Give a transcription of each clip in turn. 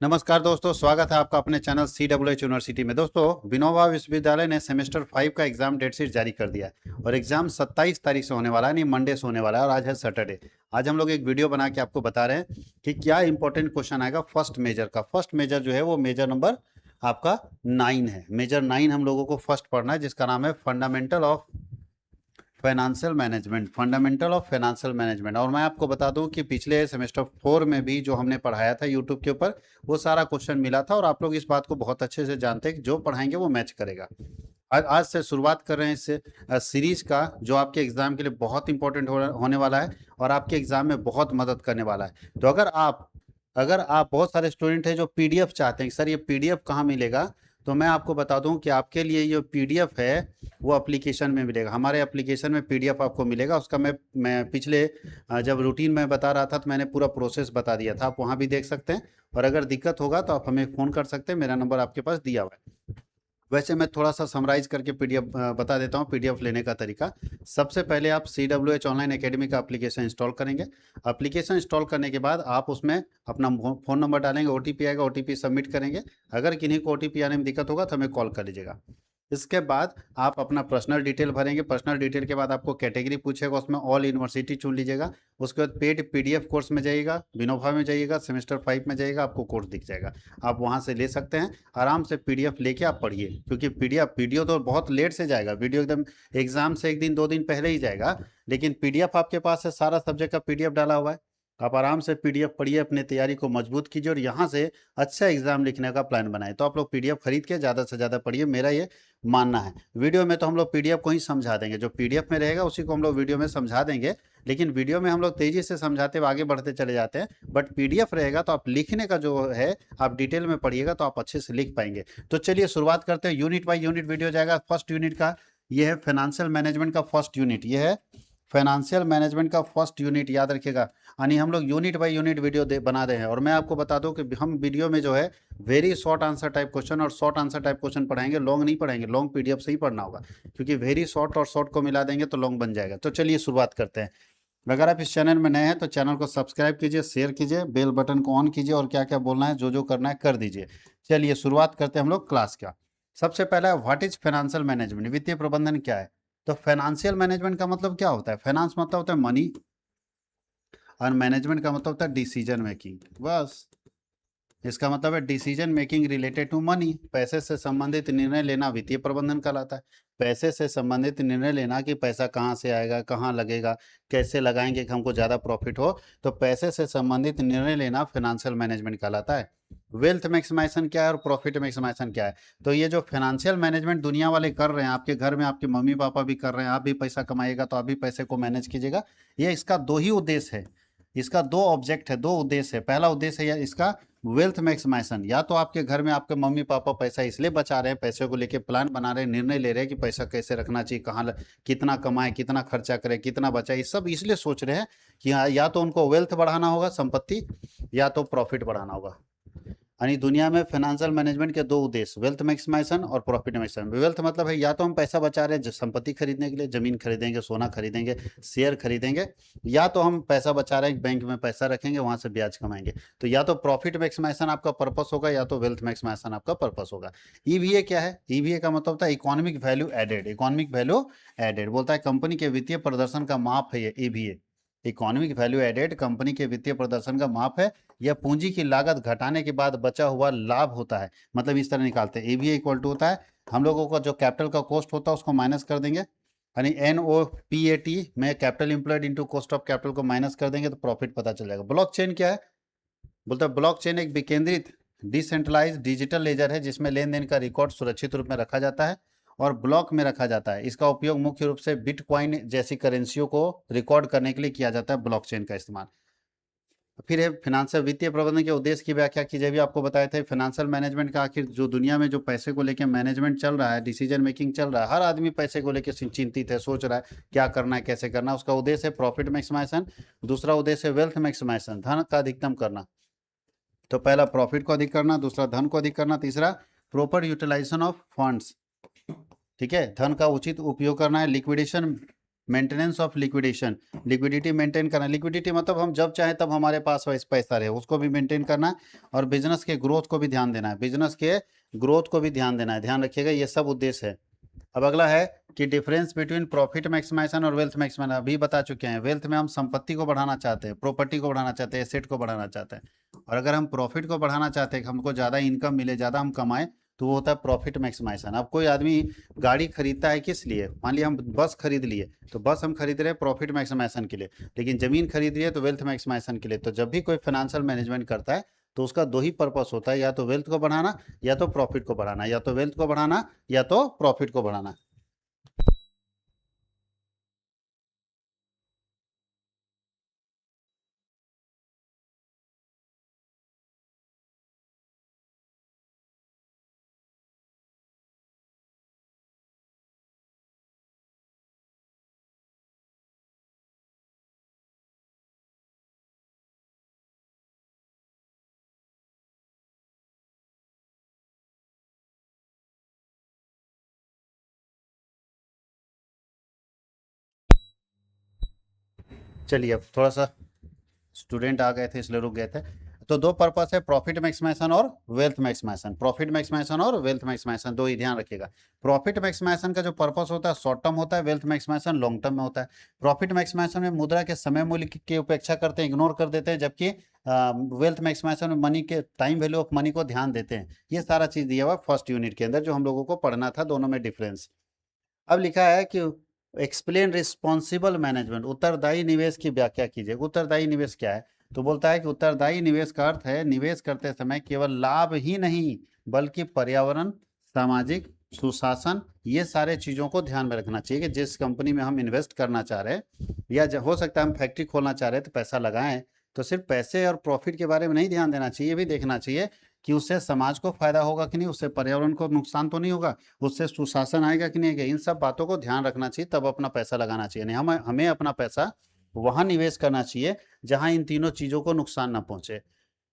नमस्कार दोस्तों, स्वागत है आपका अपने चैनल CWH यूनिवर्सिटी में। दोस्तों, विनोबा विश्वविद्यालय ने सेमेस्टर 5 का एग्जाम डेट शीट जारी कर दिया है और एग्जाम 27 तारीख से होने वाला है, नहीं मंडे से होने वाला है और आज है सैटरडे। आज हम लोग एक वीडियो बना के आपको बता रहे हैं कि क्या इंपॉर्टेंट क्वेश्चन आएगा फर्स्ट मेजर का। फर्स्ट मेजर जो है वो मेजर नंबर आपका 9 है। मेजर 9 हम लोगों को फर्स्ट पढ़ना है, जिसका नाम है fundamental of financial management. Fundamental of financial management. और मैं आपको बता दूं कि पिछले सेमेस्टर 4 में भी जो हमने पढ़ाया था यूट्यूब के ऊपर, वो सारा क्वेश्चन मिला था और आप लोग इस बात को बहुत अच्छे से जानते हैं कि जो पढ़ाएंगे वो मैच करेगा। आज से शुरुआत कर रहे हैं इस सीरीज का, जो आपके एग्जाम के लिए बहुत इंपॉर्टेंट होने वाला है और आपके एग्जाम में बहुत मदद करने वाला है। तो अगर आप बहुत सारे स्टूडेंट हैं जो पीडीएफ चाहते हैं कि सर ये पीडीएफ कहाँ मिलेगा, तो मैं आपको बता दूं कि आपके लिए ये पीडीएफ है वो एप्लीकेशन में मिलेगा। हमारे एप्लीकेशन में पीडीएफ आपको मिलेगा। उसका मैं पिछले जब रूटीन में बता रहा था तो मैंने पूरा प्रोसेस बता दिया था, आप वहाँ भी देख सकते हैं। और अगर दिक्कत होगा तो आप हमें फ़ोन कर सकते हैं, मेरा नंबर आपके पास दिया हुआ है। वैसे मैं थोड़ा सा समराइज करके पीडीएफ बता देता हूँ। पीडीएफ लेने का तरीका, सबसे पहले आप CWH ऑनलाइन एकेडमी का एप्लीकेशन इंस्टॉल करेंगे। एप्लीकेशन इंस्टॉल करने के बाद आप उसमें अपना फ़ोन नंबर डालेंगे, ओटीपी आएगा, ओटीपी सबमिट करेंगे। अगर किन्हीं को ओटीपी आने में दिक्कत होगा तो हमें कॉल कर लीजिएगा। इसके बाद आप अपना पर्सनल डिटेल भरेंगे। पर्सनल डिटेल के बाद आपको कैटेगरी पूछेगा, उसमें ऑल यूनिवर्सिटी चुन लीजिएगा। उसके बाद पेड पीडीएफ कोर्स में जाइएगा, विनोबा में जाइएगा, सेमेस्टर 5 में जाइएगा, आपको कोर्स दिख जाएगा। आप वहां से ले सकते हैं। आराम से पीडीएफ लेके आप पढ़िए, क्योंकि पीडीएफ वीडियो तो बहुत लेट से जाएगा। वीडियो एकदम एग्जाम से 1 दिन 2 दिन पहले ही जाएगा, लेकिन पीडीएफ आपके पास है, सारा सब्जेक्ट का पीडीएफ डाला हुआ है। आप आराम से पीडीएफ पढ़िए, अपनी तैयारी को मजबूत कीजिए और यहाँ से अच्छा एग्जाम लिखने का प्लान बनाए। तो आप लोग पीडीएफ खरीद के ज़्यादा से ज़्यादा पढ़िए, मेरा ये मानना है। वीडियो में तो हम लोग पीडीएफ को ही समझा देंगे, जो पीडीएफ में रहेगा उसी को हम लोग वीडियो में समझा देंगे। लेकिन वीडियो में हम लोग तेजी से समझाते हुए आगे बढ़ते चले जाते हैं, बट पीडीएफ रहेगा तो आप लिखने का जो है आप डिटेल में पढ़िएगा तो आप अच्छे से लिख पाएंगे। तो चलिए शुरुआत करते हैं। यूनिट बाय यूनिट वीडियो जाएगा। फर्स्ट यूनिट का ये है फाइनेंशियल मैनेजमेंट का फर्स्ट यूनिट, ये है फाइनेंशियल मैनेजमेंट का फर्स्ट यूनिट, याद रखिएगा। यानी हम लोग यूनिट बाय यूनिट वीडियो बना रहे हैं। और मैं आपको बता दूं कि हम वीडियो में जो है very short answer type question और शॉर्ट आंसर टाइप क्वेश्चन पढ़ाएंगे, लॉन्ग नहीं पढ़ाएंगे। लॉन्ग पीडीएफ से ही पढ़ना होगा, क्योंकि वेरी शॉर्ट और शॉर्ट को मिला देंगे तो लॉन्ग बन जाएगा। तो चलिए शुरुआत करते हैं। अगर आप इस चैनल में नए हैं तो चैनल को सब्सक्राइब कीजिए, शेयर कीजिए, बेल बटन को ऑन कीजिए और क्या क्या बोलना है, जो जो करना है कर दीजिए। चलिए शुरुआत करते हैं हम लोग क्लास का। सबसे पहला, व्हाट इज फाइनेंशियल मैनेजमेंट, वित्तीय प्रबंधन क्या है। तो फाइनेंशियल मैनेजमेंट का मतलब क्या होता है? फाइनेंस मतलब होता है मनी और मैनेजमेंट का मतलब होता है डिसीजन मेकिंग। बस इसका मतलब है decision making related to money. पैसे से संबंधित निर्णय लेना वित्तीय प्रबंधन कहलाता है। पैसे से संबंधित निर्णय लेना कि पैसा कहाँ से आएगा, कहाँ लगेगा, कैसे लगाएंगे कि हमको ज़्यादा प्रॉफिट हो, तो पैसे से संबंधित निर्णय लेना फाइनेंशियल मैनेजमेंट कहलाता है। वेल्थ मैक्सिमाइजेशन क्या है और प्रॉफिट मैक्सिमाइजेशन क्या है? तो ये जो फाइनेंशियल मैनेजमेंट दुनिया वाले कर रहे हैं, आपके घर में आपके मम्मी पापा भी कर रहे हैं, आप भी पैसा कमाइएगा तो आप भी पैसे को मैनेज कीजिएगा। ये इसका दो ही उद्देश्य है, इसका दो ऑब्जेक्ट है, दो उद्देश्य है। पहला उद्देश्य है इसका वेल्थ मैक्सिमाइजेशन, या तो आपके घर में आपके मम्मी पापा पैसा इसलिए बचा रहे हैं, पैसे को लेके प्लान बना रहे हैं, निर्णय ले रहे हैं कि पैसा कैसे रखना चाहिए, कहाँ कितना कमाए, कितना खर्चा करें, कितना बचाए, ये सब इसलिए सोच रहे हैं कि हाँ, या तो उनको वेल्थ बढ़ाना होगा, संपत्ति, या तो प्रॉफिट बढ़ाना होगा। यानी दुनिया में फाइनेंशियल मैनेजमेंट के दो उद्देश्य, वेल्थ मैक्सिमाइजेशन और प्रॉफिट मैक्सिमाइजेशन। वेल्थ मतलब है या तो हम पैसा बचा रहे हैं संपत्ति खरीदने के लिए, जमीन खरीदेंगे, सोना खरीदेंगे, शेयर खरीदेंगे, या तो हम पैसा बचा रहे हैं बैंक में पैसा रखेंगे, वहां से ब्याज कमाएंगे। तो या तो प्रॉफिट मैक्सिमाइजेशन आपका पर्पस होगा या तो वेल्थ मैक्सिमाइजेशन आपका पर्पस होगा। ईवीए क्या है? ईवीए का मतलब होता है economic value added. Economic value added बोलता है कंपनी के वित्तीय प्रदर्शन का माप है ये EVA. Economic value added company के वित्तीय प्रदर्शन का माप है। यह पूंजी की लागत घटाने के बाद बचा हुआ लाभ होता है। मतलब इस तरह निकालते हैं, ईवीए इक्वल टू होता है हम लोगों का जो कैपिटल का कॉस्ट होता है उसको माइनस कर देंगे, यानी NOPAT में capital employed into cost of capital को माइनस कर देंगे तो प्रॉफिट पता चल जाएगा। ब्लॉकचेन क्या है? बोलता है ब्लॉकचेन एक विकेंद्रित डिसेंट्रलाइज डिजिटल लेजर है जिसमें लेन देन का रिकॉर्ड सुरक्षित रूप में रखा जाता है और ब्लॉक में रखा जाता है। इसका उपयोग मुख्य रूप से बिटकॉइन जैसी करेंसियों को रिकॉर्ड करने के लिए किया जाता है, ब्लॉकचेन का इस्तेमाल। फिर है फाइनेंशियल वित्तीय प्रबंधन के उद्देश्य की व्याख्या कीजिए। भी आपको बताए थे फाइनेंशियल मैनेजमेंट का आखिर जो दुनिया में जो पैसे को लेकर मैनेजमेंट चल रहा है, डिसीजन मेकिंग चल रहा है, हर आदमी पैसे को लेकर चिंतित है, सोच रहा है क्या करना है, कैसे करना है। उसका उद्देश्य है प्रॉफिट मैक्सिमाइजेशन, दूसरा उद्देश्य है वेल्थ मैक्सिमाइजेशन, धन का अधिकतम करना। तो पहला प्रॉफिट को अधिक करना, दूसरा धन को अधिक करना, तीसरा प्रॉपर यूटिलाइजेशन ऑफ फंड्स। ठीक है, धन का उचित उपयोग करना है, liquidation maintenance of liquidation, liquidity maintain करना। लिक्विडिटी मतलब हम जब चाहे तब हमारे पास पैसा रहे, उसको भी मेंटेन करना है। और बिजनेस के ग्रोथ को भी ध्यान देना है, बिजनेस के ग्रोथ को भी ध्यान देना है, ध्यान रखिएगा, ये सब उद्देश्य है। अब अगला है कि डिफरेंस बिटवीन प्रॉफिट मैक्सिमाइजेशन और वेल्थ मैक्सिमाइजेशन, अभी बता चुके हैं। वेल्थ में हम संपत्ति को बढ़ाना चाहते हैं, प्रॉपर्टी को बढ़ाना चाहते हैं, एसेट को बढ़ाना चाहते हैं। और अगर हम प्रॉफिट को बढ़ाना चाहते हैं, हमको ज़्यादा इनकम मिले, ज़्यादा हम कमाएं, तो वो होता है प्रॉफिट मैक्सिमाइजेशन। अब कोई आदमी गाड़ी खरीदता है किस लिए, मान लिया हम बस खरीद लिए, तो बस हम खरीद रहे हैं प्रॉफिट मैक्सिमाइजेशन के लिए, लेकिन जमीन खरीद रही है तो वेल्थ मैक्सिमाइजेशन के लिए। तो जब भी कोई फाइनेंशियल मैनेजमेंट करता है तो उसका दो ही पर्पस होता है, या तो वेल्थ को बढ़ाना या तो प्रॉफिट को बढ़ाना, या तो वेल्थ को बढ़ाना या तो प्रॉफिट को बढ़ाना। चलिए अब थोड़ा सा स्टूडेंट आ गए थे इसलिए रुक गए थे। तो दो पर्पस है, प्रॉफिट मैक्सिमाइजेशन और वेल्थ मैक्सिमाइजेशन। प्रॉफिट मैक्सिमाइजेशन और वेल्थ मैक्सिमाइजेशन दो ही ध्यान रखिएगा। प्रॉफिट मैक्सिमाइजेशन का जो पर्पस होता है शॉर्ट टर्म होता है, वेल्थ मैक्सिमाइजेशन लॉन्ग टर्म में होता है। प्रॉफिट मैक्सिमाइजेशन में मुद्रा के समय मूल्य की उपेक्षा करते हैं, इग्नोर कर देते हैं, जबकि वेल्थ मैक्सिमाइजेशन में मनी के टाइम वैल्यू ऑफ मनी को ध्यान देते हैं। ये सारा चीज दिया हुआ फर्स्ट यूनिट के अंदर, जो हम लोगों को पढ़ना था, दोनों में डिफरेंस। अब लिखा है कि एक्सप्लेन रिस्पॉन्सिबल मैनेजमेंट, उत्तरदायी निवेश की व्याख्या कीजिए। उत्तरदायी निवेश क्या है, तो बोलता है कि उत्तरदायी निवेश का अर्थ है निवेश करते समय केवल लाभ ही नहीं बल्कि पर्यावरण, सामाजिक सुशासन, ये सारे चीज़ों को ध्यान में रखना चाहिए कि जिस कंपनी में हम इन्वेस्ट करना चाह रहे हैं, या हो सकता है हम फैक्ट्री खोलना चाह रहे हैं तो पैसा लगाएं, तो सिर्फ पैसे और प्रॉफिट के बारे में नहीं ध्यान देना चाहिए, ये भी देखना चाहिए कि उससे समाज को फायदा होगा कि नहीं, उससे पर्यावरण को नुकसान तो नहीं होगा, उससे सुशासन आएगा कि नहीं आएगा। इन सब बातों को ध्यान रखना चाहिए, तब अपना पैसा लगाना चाहिए। नहीं, हमें अपना पैसा वहां निवेश करना चाहिए जहां इन तीनों चीजों को नुकसान ना पहुंचे।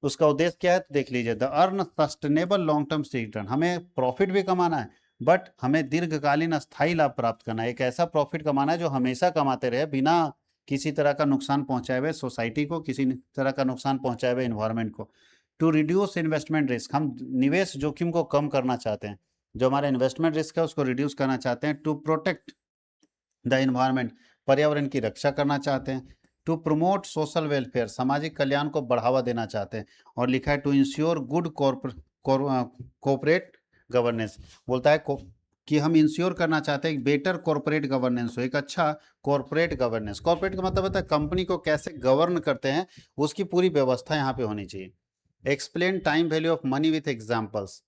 उसका उद्देश्य क्या है, तो देख लीजिए, the earn sustainable long term return. हमें प्रॉफिट भी कमाना है, बट हमें दीर्घकालीन स्थायी लाभ प्राप्त करना है। एक ऐसा प्रॉफिट कमाना है जो हमेशा कमाते रहे, बिना किसी तरह का नुकसान पहुंचाए हुए सोसाइटी को, किसी तरह का नुकसान पहुंचाए हुए इन्वायरमेंट को। टू रिड्यूस इन्वेस्टमेंट रिस्क, हम निवेश जोखिम को कम करना चाहते हैं, जो हमारा इन्वेस्टमेंट रिस्क है उसको रिड्यूस करना चाहते हैं। टू प्रोटेक्ट द इन्वायरमेंट, पर्यावरण की रक्षा करना चाहते हैं। टू प्रमोट सोशल वेलफेयर, सामाजिक कल्याण को बढ़ावा देना चाहते हैं। और लिखा है to ensure good corporate governance, बोलता है कि हम इंश्योर करना चाहते हैं बेटर कॉर्पोरेट गवर्नेंस हो, एक अच्छा कॉर्पोरेट गवर्नेंस। कॉर्पोरेट का मतलब होता है कंपनी को कैसे गवर्न करते हैं, उसकी पूरी व्यवस्था यहाँ पे होनी चाहिए। Explain time value of money with examples,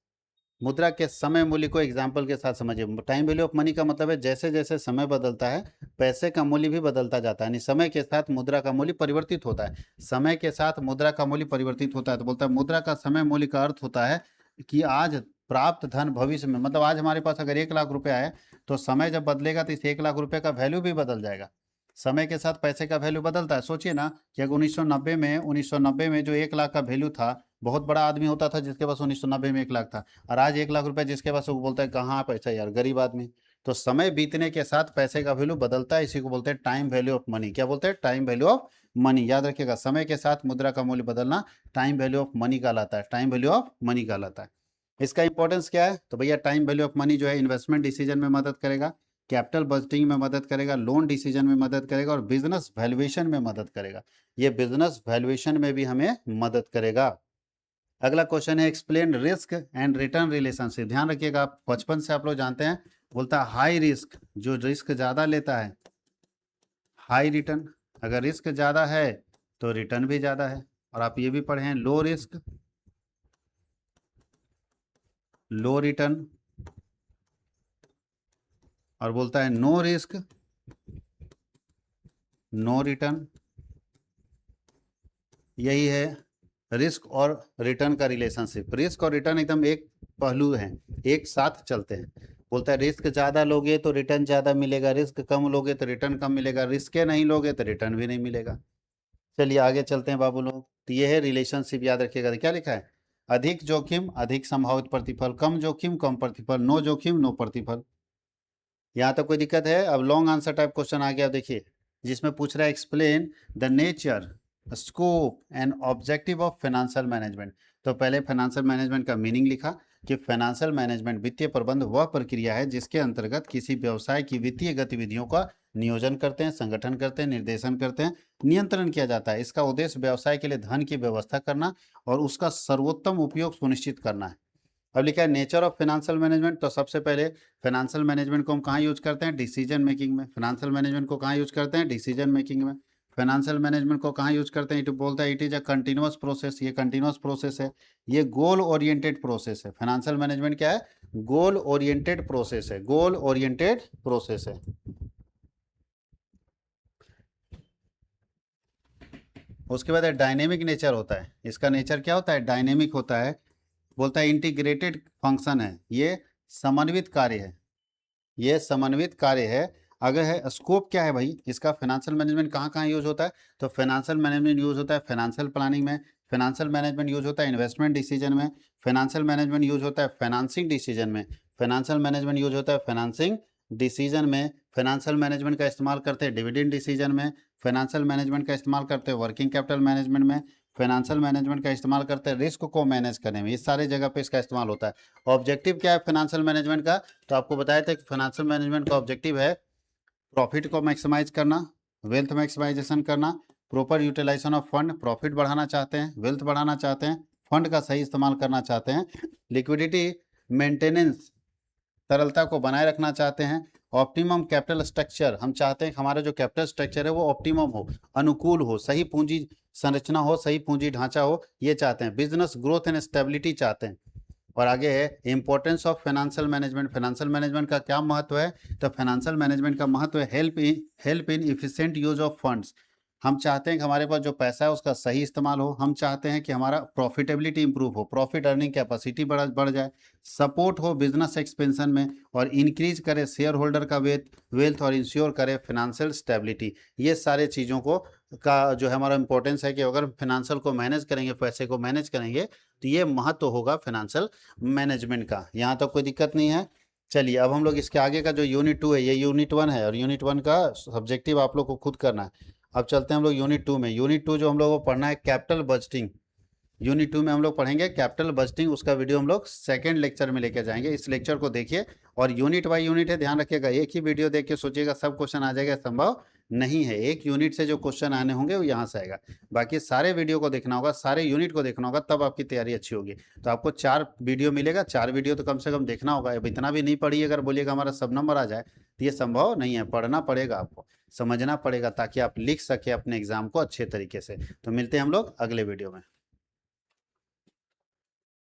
मुद्रा के समय मूल्य को एग्जाम्पल के साथ समझिए। टाइम वैल्यू ऑफ मनी का मतलब है जैसे जैसे समय बदलता है पैसे का मूल्य भी बदलता जाता है, यानी समय के साथ मुद्रा का मूल्य परिवर्तित होता है। समय के साथ मुद्रा का मूल्य परिवर्तित होता है, तो बोलता है मुद्रा का समय मूल्य का अर्थ होता है कि आज प्राप्त धन भविष्य में, मतलब आज हमारे पास अगर 1 लाख रुपया है तो समय जब बदलेगा तो इस 1 लाख रुपये का वैल्यू भी बदल जाएगा। समय के साथ पैसे का वैल्यू बदलता है। सोचिए ना कि अगर 1990 में जो 1 लाख का वैल्यू था, बहुत बड़ा आदमी होता था जिसके पास 1990 में 1 लाख था, और आज 1 लाख रुपए जिसके पास, वो बोलता है कहाँ पैसा यार, गरीब आदमी। तो समय बीतने के साथ पैसे का वैल्यू बदलता है, इसी को बोलते हैं टाइम वैल्यू ऑफ मनी। क्या बोलते हैं, टाइम वैल्यू ऑफ मनी। याद रखिएगा, समय के साथ मुद्रा का मूल्य बदलना टाइम वैल्यू ऑफ मनी कहलाता है, टाइम वैल्यू ऑफ मनी कहलाता है। इसका इंपॉर्टेंस क्या है, तो भैया टाइम वैल्यू ऑफ मनी जो है इन्वेस्टमेंट डिसीजन में मदद करेगा, कैपिटल बजटिंग में मदद करेगा, लोन डिसीजन में मदद करेगा, और बिजनेस वैल्यूएशन में मदद करेगा। ये बिजनेस वैल्यूएशन में भी हमें मदद करेगा। अगला क्वेश्चन है explain risk and return relationship. ध्यान रखिएगा, बचपन से आप लोग जानते हैं, बोलता है हाई रिस्क, जो रिस्क ज्यादा लेता है, हाई रिटर्न। अगर रिस्क ज्यादा है तो रिटर्न भी ज्यादा है। और आप ये भी पढ़े हैं लो रिस्क लो रिटर्न, और बोलता है नो रिस्क नो रिटर्न। यही है रिस्क और रिटर्न का रिलेशनशिप। रिस्क और रिटर्न एकदम एक पहलू हैं, एक साथ चलते हैं। बोलता है रिस्क ज़्यादा लोगे तो रिटर्न ज़्यादा मिलेगा, रिस्क कम लोगे तो रिटर्न कम मिलेगा, रिस्क नहीं लोगे तो रिटर्न भी नहीं मिलेगा। चलिए आगे चलते हैं बाबू लोग। तो ये है रिलेशनशिप, याद रखिएगा। क्या लिखा है, अधिक जोखिम अधिक संभावित प्रतिफल, कम जोखिम कम प्रतिफल, नो जोखिम नो प्रतिफल। यहाँ तक कोई दिक्कत है? अब लॉन्ग आंसर टाइप क्वेश्चन आ गया, देखिए, जिसमें पूछ रहा है explain the nature, scope and objective of financial management. तो पहले फाइनेंशियल मैनेजमेंट का मीनिंग लिखा कि फाइनेंशियल मैनेजमेंट वित्तीय प्रबंध वह प्रक्रिया है जिसके अंतर्गत किसी व्यवसाय की वित्तीय गतिविधियों का नियोजन करते हैं, संगठन करते हैं, निर्देशन करते हैं, नियंत्रण किया जाता है। इसका उद्देश्य व्यवसाय के लिए धन की व्यवस्था करना और उसका सर्वोत्तम उपयोग सुनिश्चित करना है। अब लिखा है नेचर ऑफ फाइनेंशियल मैनेजमेंट। तो सबसे पहले फाइनेंशियल मैनेजमेंट को हम कहाँ यूज करते हैं? डिसीजन मेकिंग में। फाइनेंशियल मैनेजमेंट को कहाँ यूज करते हैं? डिसीजन मेकिंग में। फाइनेंशियल मैनेजमेंट को कहाँ यूज करते हैं? इट बोलता है it is a continuous process. ये कंटिन्यूअस प्रोसेस है, ये गोल ओरिएंटेड प्रोसेस है। फाइनेंशियल मैनेजमेंट क्या है? गोल ओरिएंटेड प्रोसेस है, गोल ओरिएंटेड प्रोसेस है। उसके बाद डायनेमिक नेचर होता है। इसका नेचर क्या होता है? डायनेमिक होता है। बोलता है इंटीग्रेटेड फंक्शन है, ये समन्वित कार्य है, ये समन्वित कार्य है। अगर है स्कोप क्या है भाई इसका? फाइनेंशियल मैनेजमेंट कहाँ कहाँ यूज होता है? तो फाइनेंशियल मैनेजमेंट यूज होता है फाइनेंशियल प्लानिंग में, फाइनेंशियल मैनेजमेंट यूज होता है इन्वेस्टमेंट डिसीजन में, फाइनेंशियल मैनेजमेंट यूज होता है फाइनेंसिंग डिसीजन में, फाइनेंशियल मैनेजमेंट यूज होता है फाइनेंसिंग डिसीजन में, फाइनेंशियल मैनेजमेंट का इस्तेमाल करते हैं डिविडेंड डिसीजन में, फाइनेंशियल मैनेजमेंट का इस्तेमाल करते हैं वर्किंग कैपिटल मैनेजमेंट में, फाइनेंशियल मैनेजमेंट का इस्तेमाल करते हैं रिस्क को मैनेज करने में। इस सारे जगह पे इसका इस्तेमाल होता है। ऑब्जेक्टिव क्या है फाइनेंशियल मैनेजमेंट का? तो आपको बताया था कि फाइनेंशियल मैनेजमेंट का ऑब्जेक्टिव है प्रॉफिट को मैक्सिमाइज करना, वेल्थ मैक्सिमाइजेशन करना, proper utilisation of fund, profit बढ़ाना चाहते हैं, वेल्थ बढ़ाना चाहते हैं, फंड का सही इस्तेमाल करना चाहते हैं, लिक्विडिटी मेंटेनेंस, तरलता को बनाए रखना चाहते हैं, ऑप्टिमम कैपिटल स्ट्रक्चर, हम चाहते हैं कि हमारा जो कैपिटल स्ट्रक्चर है वो ऑप्टिमम हो, अनुकूल हो, सही पूंजी संरचना हो, सही पूंजी ढांचा हो, ये चाहते हैं। बिजनेस ग्रोथ एंड स्टेबिलिटी चाहते हैं। और आगे है importance of financial management. Financial management का क्या महत्व है? तो फाइनेंशियल मैनेजमेंट का महत्व है help in efficient use of funds. हम चाहते हैं कि हमारे पास जो पैसा है उसका सही इस्तेमाल हो, हम चाहते हैं कि हमारा प्रॉफिटेबिलिटी इंप्रूव हो, प्रॉफिट अर्निंग कैपेसिटी बढ़ जाए, सपोर्ट हो बिजनेस एक्सपेंशन में, और इंक्रीज करे शेयर होल्डर का वेल्थ और इंश्योर करे फाइनेंशियल स्टेबिलिटी। ये सारे चीज़ों को का जो है हमारा इंपॉर्टेंस है कि अगर फाइनेंशियल को मैनेज करेंगे, पैसे को मैनेज करेंगे, तो ये महत्व होगा फाइनेंशियल मैनेजमेंट का। यहाँ तक कोई दिक्कत नहीं है। चलिए अब हम लोग इसके आगे का जो यूनिट 2 है, ये यूनिट 1 है और यूनिट 1 का सब्जेक्टिव आप लोग को खुद करना है। अब चलते हैं हम लोग यूनिट 2 में। यूनिट 2 जो हम लोग को पढ़ना है कैपिटल बजटिंग। यूनिट 2 में हम लोग पढ़ेंगे कैपिटल बजटिंग। उसका वीडियो हम लोग सेकंड लेक्चर में लेके जाएंगे। इस लेक्चर को देखिए और यूनिट बाय यूनिट है, ध्यान रखिएगा। एक ही वीडियो देख के सोचिएगा सब क्वेश्चन आ जाएगा, संभव नहीं है। एक यूनिट से जो क्वेश्चन आने होंगे वो यहाँ से आएगा, बाकी सारे वीडियो को देखना होगा, सारे यूनिट को देखना होगा, तब आपकी तैयारी अच्छी होगी। तो आपको 4 वीडियो मिलेगा, 4 वीडियो तो कम से कम देखना होगा। अब इतना भी नहीं पढ़िए, अगर बोलिएगा हमारा सब नंबर आ जाए तो ये संभव नहीं है। पढ़ना पड़ेगा, आपको समझना पड़ेगा ताकि आप लिख सके अपने एग्जाम को अच्छे तरीके से। तो मिलते हैं हम लोग अगले वीडियो में।